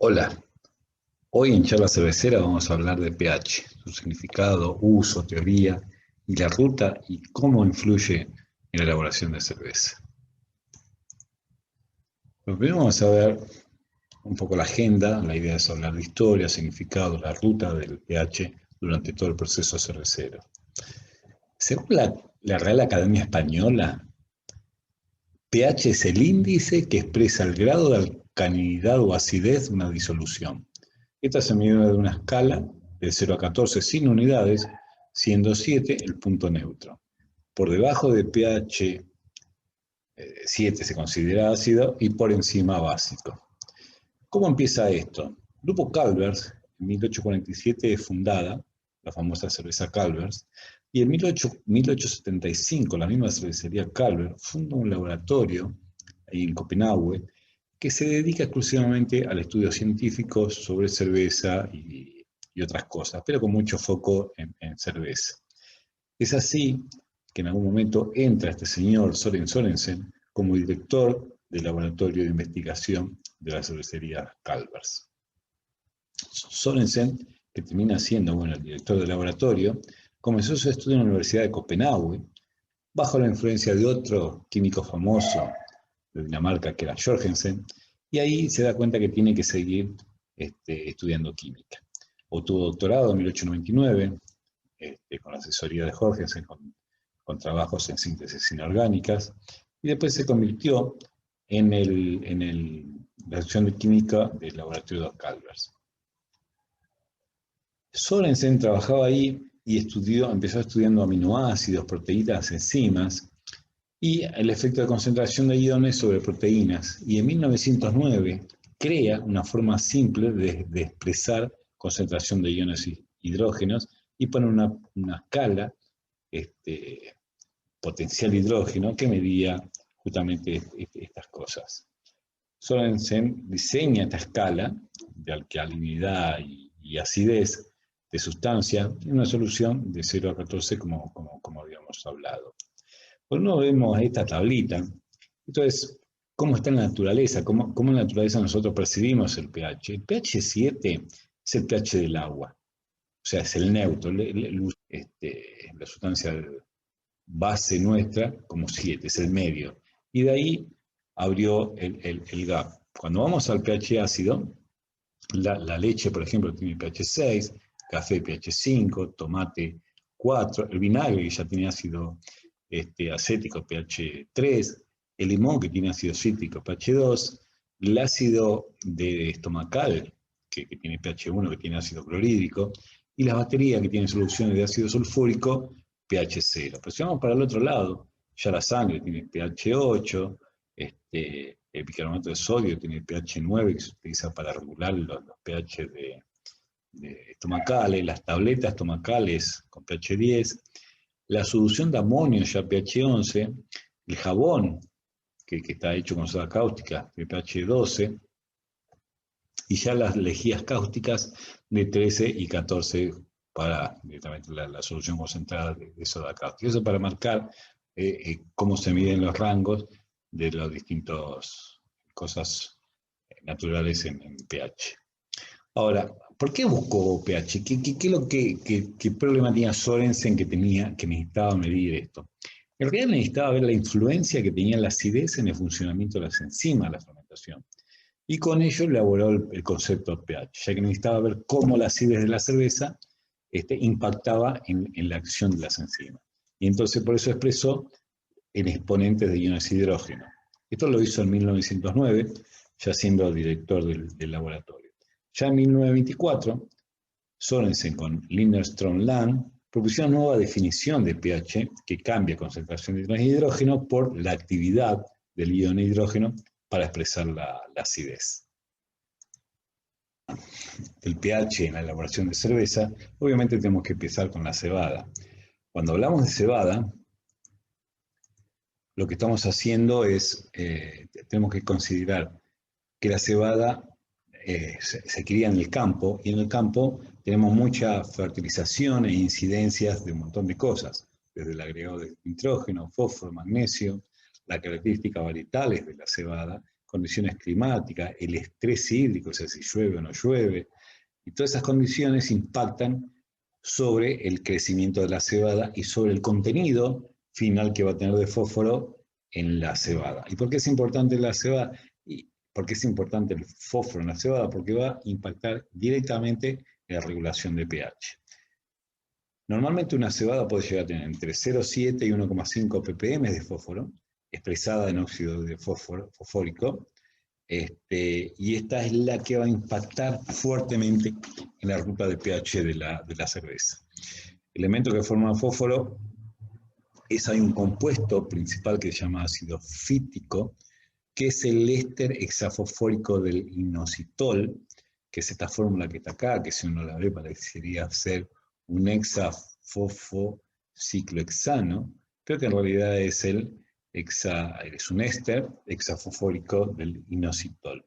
Hola, hoy en Charla Cervecera vamos a hablar de pH, su significado, uso, teoría y la ruta y cómo influye en la elaboración de cerveza. Lo primero vamos a ver un poco la agenda, la idea es hablar de historia, significado, la ruta del pH durante todo el proceso cervecero. Según la Real Academia Española, pH es el índice que expresa el grado de alcalinidad o acidez de una disolución. Esta se mide de una escala de 0 a 14 sin unidades, siendo 7 el punto neutro. Por debajo de pH 7 se considera ácido y por encima básico. ¿Cómo empieza esto? El Grupo Calvers, en 1847 es fundada, la famosa cerveza Calvers, y en 1875 la misma cervecería Calvert funda un laboratorio ahí en Copenhague que se dedica exclusivamente al estudio científico sobre cerveza y otras cosas, pero con mucho foco en cerveza. Es así que en algún momento entra este señor Søren Sørensen como director del laboratorio de investigación de la cervecería Calvers. Sørensen, que termina siendo el director del laboratorio, comenzó su estudio en la Universidad de Copenhague bajo la influencia de otro químico famoso de Dinamarca, que era Jorgensen, y ahí se da cuenta que tiene que seguir estudiando química. Obtuvo doctorado en 1899, con la asesoría de Jorgensen, con trabajos en síntesis inorgánicas, y después se convirtió en la sección de química del laboratorio de Calvers. Sørensen trabajaba ahí y empezó estudiando aminoácidos, proteínas, enzimas, y el efecto de concentración de iones sobre proteínas. Y en 1909 crea una forma simple de expresar concentración de iones y hidrógenos y pone una escala potencial hidrógeno que medía justamente estas cosas. Sørensen diseña esta escala de alcalinidad y acidez de sustancia en una solución de 0 a 14 como habíamos hablado. Cuando vemos esta tablita, entonces, ¿cómo está en la naturaleza? ¿Cómo en la naturaleza nosotros percibimos el pH? El pH 7 es el pH del agua, o sea, es el neutro, la sustancia base nuestra como 7, es el medio. Y de ahí abrió el gap. Cuando vamos al pH ácido, la leche, por ejemplo, tiene pH 6, café pH 5, tomate 4, el vinagre que ya tiene ácido acético pH 3, el limón que tiene ácido cítrico pH 2, el ácido estomacal que tiene pH 1 que tiene ácido clorhídrico, y las baterías que tienen soluciones de ácido sulfúrico pH 0. Pero si vamos para el otro lado, ya la sangre tiene pH 8, el bicarbonato de sodio tiene pH 9 que se utiliza para regular los pH de estomacales, las tabletas estomacales con pH 10, la solución de amonio ya pH 11, el jabón que está hecho con soda cáustica de pH 12, y ya las lejías cáusticas de 13 y 14 para directamente la solución concentrada de soda cáustica. Eso para marcar cómo se miden los rangos de las distintas cosas naturales en pH. Ahora, ¿por qué buscó pH? ¿Qué problema tenía Sørensen que necesitaba medir esto? En realidad necesitaba ver la influencia que tenía la acidez en el funcionamiento de las enzimas de la fermentación. Y con ello elaboró el concepto de pH, ya que necesitaba ver cómo la acidez de la cerveza impactaba en la acción de las enzimas. Y entonces por eso expresó en exponentes de iones de hidrógeno. Esto lo hizo en 1909, ya siendo director del laboratorio. Ya en 1924, Sørensen con Linderström-Lang propusieron una nueva definición de pH que cambia concentración de iones de hidrógeno por la actividad del ion de hidrógeno para expresar la acidez. El pH en la elaboración de cerveza, obviamente tenemos que empezar con la cebada. Cuando hablamos de cebada, lo que estamos haciendo es, tenemos que considerar que la cebada se cría en el campo, y en el campo tenemos mucha fertilización e incidencias de un montón de cosas, desde el agregado de nitrógeno, fósforo, magnesio, las características varietales de la cebada, condiciones climáticas, el estrés hídrico, o sea, si llueve o no llueve, y todas esas condiciones impactan sobre el crecimiento de la cebada y sobre el contenido final que va a tener de fósforo en la cebada. ¿Y por qué es importante la cebada? ¿Y por qué es importante el fósforo en la cebada? Porque va a impactar directamente en la regulación de pH. Normalmente una cebada puede llegar a tener entre 0,7 y 1,5 ppm de fósforo, expresada en óxido de fosfórico, y esta es la que va a impactar fuertemente en la ruta de pH de la cerveza. El elemento que forma fósforo hay un compuesto principal que se llama ácido fítico, que es el éster hexafosfórico del inositol, que es esta fórmula que está acá, que si uno la ve parecería ser un hexafosfociclohexano, pero que en realidad es un éster hexafosfórico del inositol.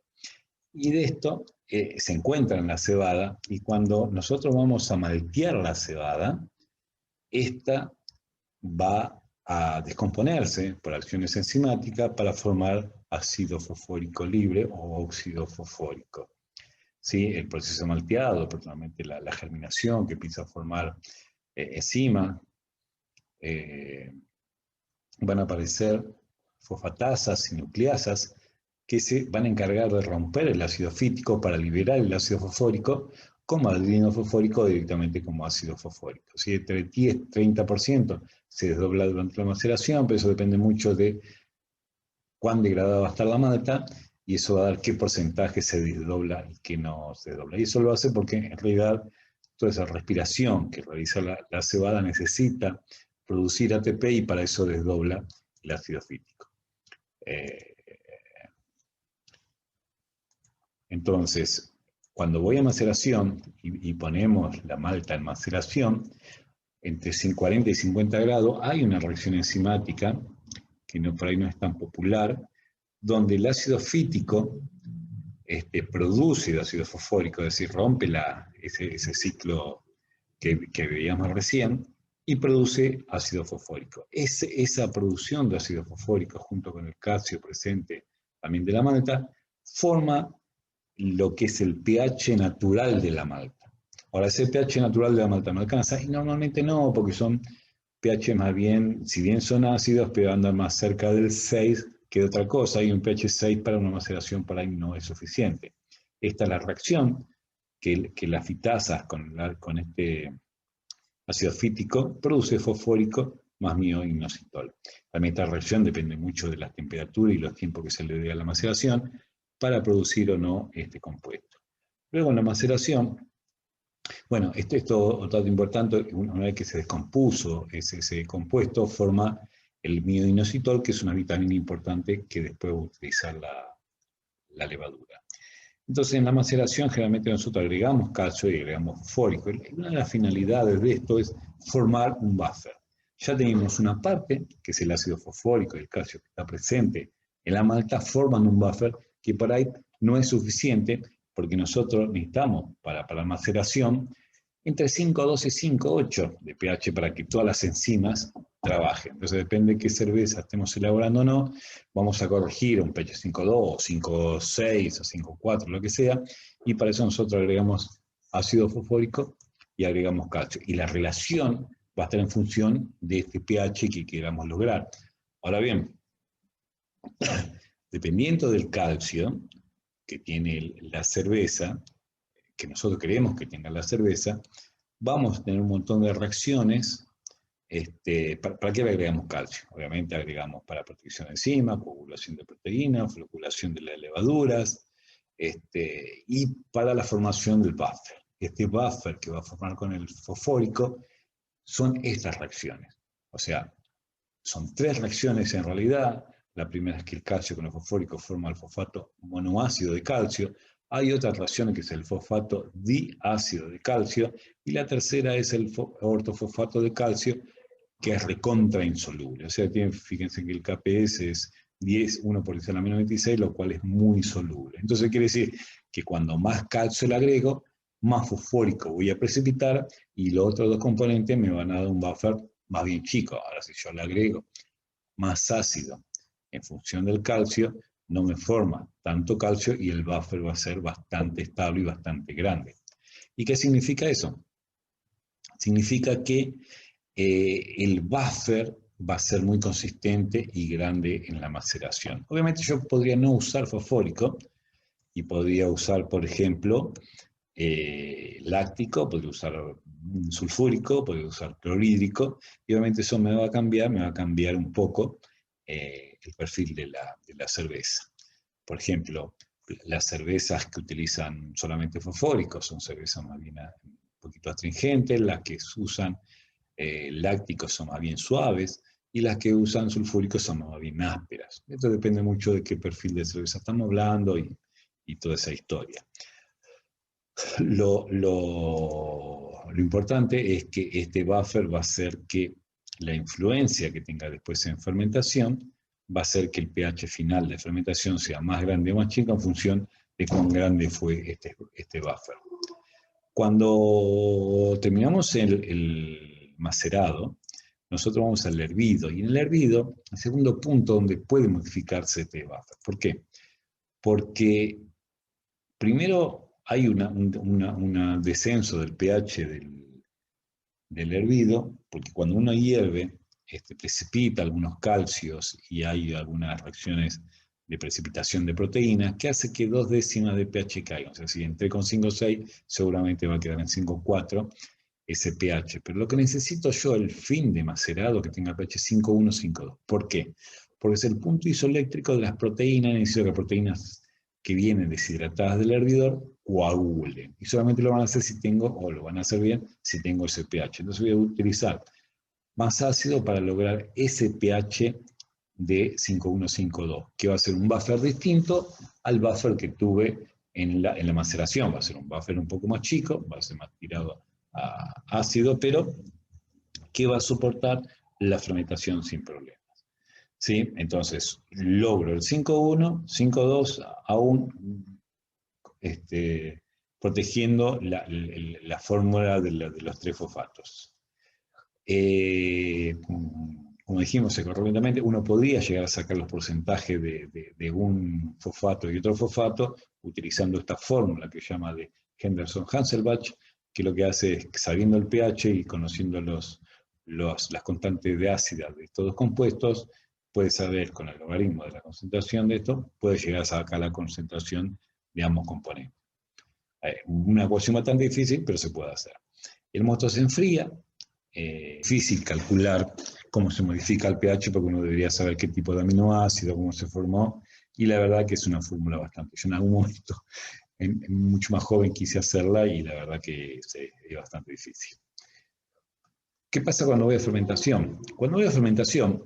Y de esto se encuentra en la cebada, y cuando nosotros vamos a maltear la cebada, esta va a descomponerse por acciones enzimáticas para formar ácido fosfórico libre o óxido fosfórico. ¿Sí? El proceso malteado, personalmente la germinación que empieza a formar enzimas, van a aparecer fosfatasas y nucleasas que se van a encargar de romper el ácido fítico para liberar el ácido fosfórico como aldehído fosfórico directamente como ácido fosfórico. ¿Sí? Entre 10 y 30% se desdobla durante la maceración, pero eso depende mucho de cuán degradada va a estar la malta, y eso va a dar qué porcentaje se desdobla y qué no se desdobla. Y eso lo hace porque en realidad toda esa respiración que realiza la cebada necesita producir ATP, y para eso desdobla el ácido fítico. Entonces, cuando voy a maceración y ponemos la malta en maceración, entre 40 y 50 grados, hay una reacción enzimática, que por ahí no es tan popular, donde el ácido fítico produce el ácido fosfórico, es decir, rompe ese ciclo que veíamos recién, y produce ácido fosfórico. Esa producción de ácido fosfórico, junto con el calcio presente también de la malta, forma lo que es el pH natural de la malta. Ahora, ese pH natural de la malta no alcanza, y normalmente no, porque son pH más bien, si bien son ácidos, pero andan más cerca del 6 que de otra cosa, y un pH 6 para una maceración para ahí no es suficiente. Esta es la reacción que las fitasas con este ácido fítico produce fosfórico más mioinositol. También esta reacción depende mucho de las temperaturas y los tiempos que se le dé a la maceración para producir o no este compuesto. Luego en la maceración, bueno, esto es otro dato importante, una vez que se descompuso ese compuesto, forma el mioinositol, que es una vitamina importante que después va a utilizar la levadura. Entonces, en la maceración generalmente nosotros agregamos calcio y agregamos fosfórico. Y una de las finalidades de esto es formar un buffer. Ya tenemos una parte, que es el ácido fosfórico y el calcio que está presente en la malta, forman un buffer que por ahí no es suficiente, porque nosotros necesitamos para la maceración entre 5,2 y 5,8 de pH para que todas las enzimas trabajen. Entonces depende de qué cerveza estemos elaborando o no, vamos a corregir un pH 5,2, 5,6 o 5,4, lo que sea, y para eso nosotros agregamos ácido fosfórico y agregamos calcio. Y la relación va a estar en función de este pH que queramos lograr. Ahora bien, dependiendo del calcio que tiene la cerveza, que nosotros queremos que tenga la cerveza, vamos a tener un montón de reacciones. ¿Para qué le agregamos calcio? Obviamente agregamos para protección de enzimas, coagulación de proteínas, floculación de las levaduras, y para la formación del buffer. Este buffer que va a formar con el fosfórico son estas reacciones. O sea, son 3 reacciones en realidad. La primera es que el calcio con el fosfórico forma el fosfato monoácido de calcio. Hay otra reacción que es el fosfato diácido de calcio. Y la tercera es el ortofosfato de calcio, que es recontra insoluble. O sea, fíjense que el KPS es 10, 1 por 10 a la menos 26, lo cual es muy soluble. Entonces quiere decir que cuando más calcio le agrego, más fosfórico voy a precipitar, y los otros 2 componentes me van a dar un buffer más bien chico. Ahora, si yo le agrego más ácido en función del calcio, no me forma tanto calcio y el buffer va a ser bastante estable y bastante grande. ¿Y qué significa eso? Significa que el buffer va a ser muy consistente y grande en la maceración. Obviamente yo podría no usar fosfórico y podría usar, por ejemplo, láctico, podría usar sulfúrico, podría usar clorhídrico, y obviamente eso me va a cambiar un poco el perfil de la cerveza. Por ejemplo, las cervezas que utilizan solamente fosfórico son cervezas más bien un poquito astringentes, las que usan lácticos son más bien suaves, y las que usan sulfúricos son más bien ásperas. Esto depende mucho de qué perfil de cerveza estamos hablando y toda esa historia. Lo importante es que este buffer va a hacer que la influencia que tenga después en fermentación va a hacer que el pH final de fermentación sea más grande o más chico en función de cuán grande fue este buffer. Cuando terminamos el macerado, nosotros vamos al hervido, y en el hervido, el segundo punto donde puede modificarse este buffer. ¿Por qué? Porque primero hay un descenso del pH del hervido, porque cuando uno hierve, precipita algunos calcios y hay algunas reacciones de precipitación de proteínas que hace que 2 décimas de pH caigan. O sea, si entré con 5,6, seguramente va a quedar en 5,4 ese pH. Pero lo que necesito yo, el fin de macerado, que tenga pH 5,1, 5,2. ¿Por qué? Porque es el punto isoeléctrico de las proteínas. Necesito que las proteínas que vienen deshidratadas del hervidor coagulen. Y solamente lo van a hacer si tengo, o lo van a hacer bien, si tengo ese pH. Entonces voy a utilizar más ácido para lograr ese pH de 5,1,5,2, que va a ser un buffer distinto al buffer que tuve en la maceración. Va a ser un buffer un poco más chico, va a ser más tirado a ácido, pero que va a soportar la fermentación sin problemas. ¿Sí? Entonces, logro el 5,1, 5,2, aún protegiendo la fórmula de los 3 fosfatos. Como dijimos correctamente, uno podría llegar a sacar los porcentajes de un fosfato y otro fosfato utilizando esta fórmula que se llama de Henderson-Hasselbalch, que lo que hace es, sabiendo el pH y conociendo las constantes de ácida de estos dos compuestos, puede saber con el logaritmo de la concentración de esto, puede llegar a sacar la concentración de ambos componentes. Una ecuación bastante difícil, pero se puede hacer. El mosto se enfría. Difícil calcular cómo se modifica el pH, porque uno debería saber qué tipo de aminoácido, cómo se formó, y la verdad que es una fórmula bastante. Yo en algún momento, mucho más joven, quise hacerla y la verdad que es bastante difícil. ¿Qué pasa cuando voy a fermentación? Cuando voy a fermentación,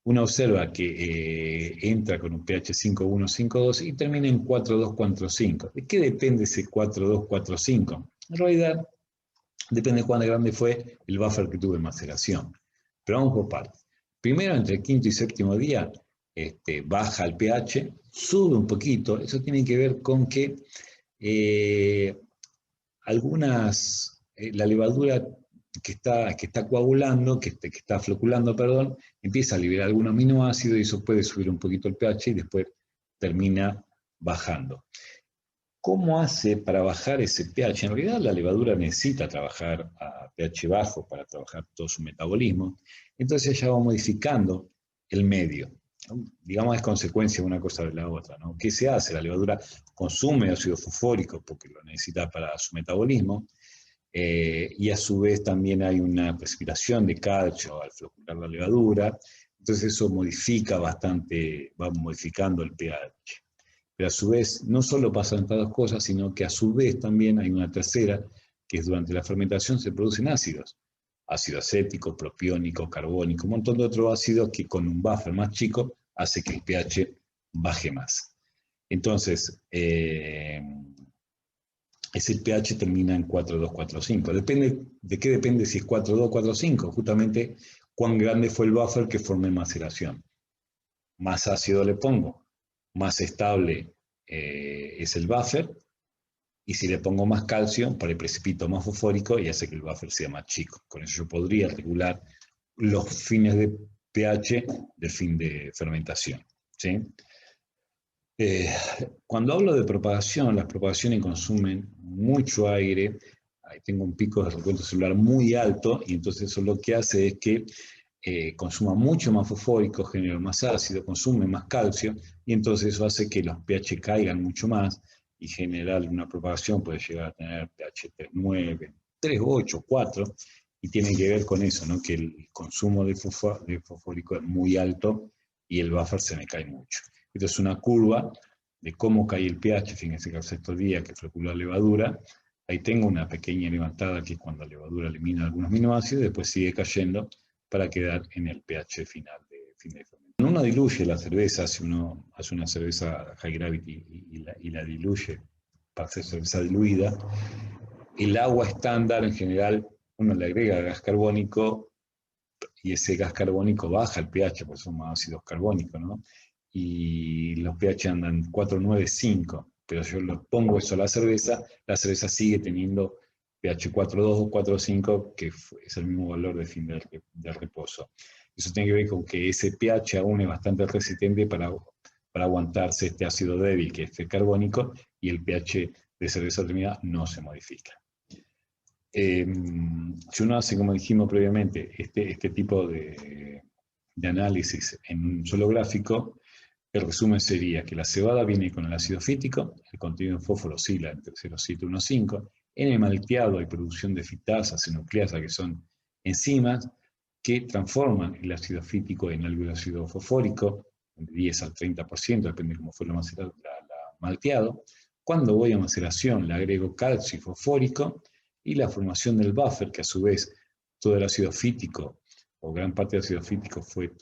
uno observa que entra con un pH 5,1, 5,2 y termina en 4,2, 4,5. ¿De qué depende ese 4,2, 4,5? En realidad, depende de cuán grande fue el buffer que tuve en maceración. Pero vamos por partes. Primero, entre el quinto y séptimo día, baja el pH, sube un poquito. Eso tiene que ver con que la levadura que está coagulando, que está floculando, perdón, empieza a liberar algún aminoácido y eso puede subir un poquito el pH y después termina bajando. ¿Cómo hace para bajar ese pH? En realidad la levadura necesita trabajar a pH bajo para trabajar todo su metabolismo, entonces ella va modificando el medio. Digamos, es consecuencia de una cosa de la otra, ¿no? ¿Qué se hace? La levadura consume ácido fosfórico porque lo necesita para su metabolismo, y a su vez también hay una precipitación de calcio al flocular la levadura, entonces eso modifica bastante, va modificando el pH. Pero a su vez, no solo pasan estas dos cosas, sino que a su vez también hay una tercera, que es durante la fermentación se producen ácidos. Ácido acético, propiónico, carbónico, un montón de otros ácidos que con un buffer más chico hace que el pH baje más. Entonces, ese pH termina en 4,2, 4,5. Depende, ¿de qué depende si es 4,2, 4,5? Justamente cuán grande fue el buffer que formé en maceración. Más ácido le pongo, más estable es el buffer, y si le pongo más calcio, para el precipito más fosfórico y hace que el buffer sea más chico. Con eso yo podría regular los fines de pH del fin de fermentación. ¿Sí? Eh, Cuando hablo de propagación, las propagaciones consumen mucho aire. Ahí tengo un pico de recuento celular muy alto y entonces eso lo que hace es que consuma mucho más fosfórico, genera más ácido, consume más calcio y entonces eso hace que los pH caigan mucho más y generar una propagación puede llegar a tener pH 3,9, 3,8, 4 y tiene que ver con eso, ¿no? Que el consumo de fosfórico es muy alto y el buffer se me cae mucho. Esto es una curva de cómo cae el pH, fíjense que al sexto día que flocula la levadura, ahí tengo una pequeña levantada que es cuando la levadura elimina algunos aminoácidos y después sigue cayendo para quedar en el pH final de fin de fermentación. Cuando uno diluye la cerveza, si uno hace una cerveza high gravity y la diluye para hacer cerveza diluida, el agua estándar en general uno le agrega gas carbónico y ese gas carbónico baja el pH, porque son más ácidos carbónicos, ¿no? Y los pH andan 4, 9, 5, pero yo le pongo eso a la cerveza sigue teniendo pH 4,2 o 4,5, que es el mismo valor de fin del reposo. Eso tiene que ver con que ese pH aún es bastante resistente para aguantarse este ácido débil, que es este carbónico, y el pH de cerveza terminada no se modifica. Si uno hace, como dijimos previamente, este tipo de análisis en un solo gráfico, el resumen sería que la cebada viene con el ácido fítico, el contenido de fósforo oscila entre 0,7 y 1,5. En el malteado hay producción de fitasas y nucleasas, que son enzimas que transforman el ácido fítico en algo de ácido fosfórico, de 10 al 30%, depende de cómo fue la malteado. Cuando voy a maceración le agrego calcio y fosfórico, y la formación del buffer, que a su vez todo el ácido fítico, o gran parte del ácido fítico fue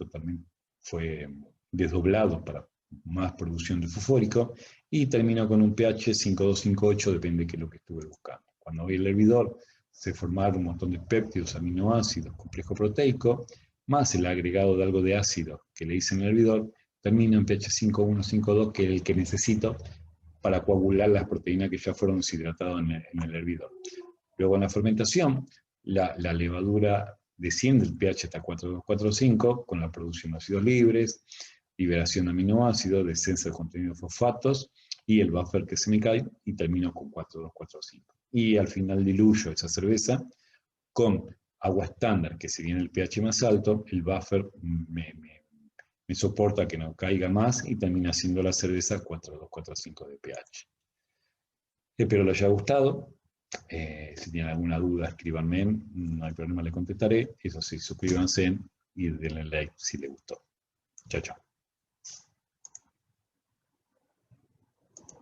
desdoblado para más producción de fosfórico, y termino con un pH 5,2, 5,8, depende de qué es lo que estuve buscando. Cuando voy al hervidor, se formaron un montón de péptidos, aminoácidos, complejo proteico, más el agregado de algo de ácido que le hice en el hervidor, termino en pH 5,1, 5,2, que es el que necesito para coagular las proteínas que ya fueron deshidratadas en el hervidor. Luego en la fermentación, la levadura desciende el pH hasta 4,2, 4,5 con la producción de ácidos libres, liberación de aminoácidos, descenso de contenido de fosfatos y el buffer que se me cae y termino con 4,2, 4,5. Y al final diluyo esa cerveza con agua estándar, que si bien el pH más alto, el buffer me soporta que no caiga más y termina siendo la cerveza 4,2, 4,5 de pH. Espero les haya gustado. Si tienen alguna duda, escríbanme, no hay problema, les contestaré. Eso sí, suscríbanse y denle like si les gustó. Chao, chao.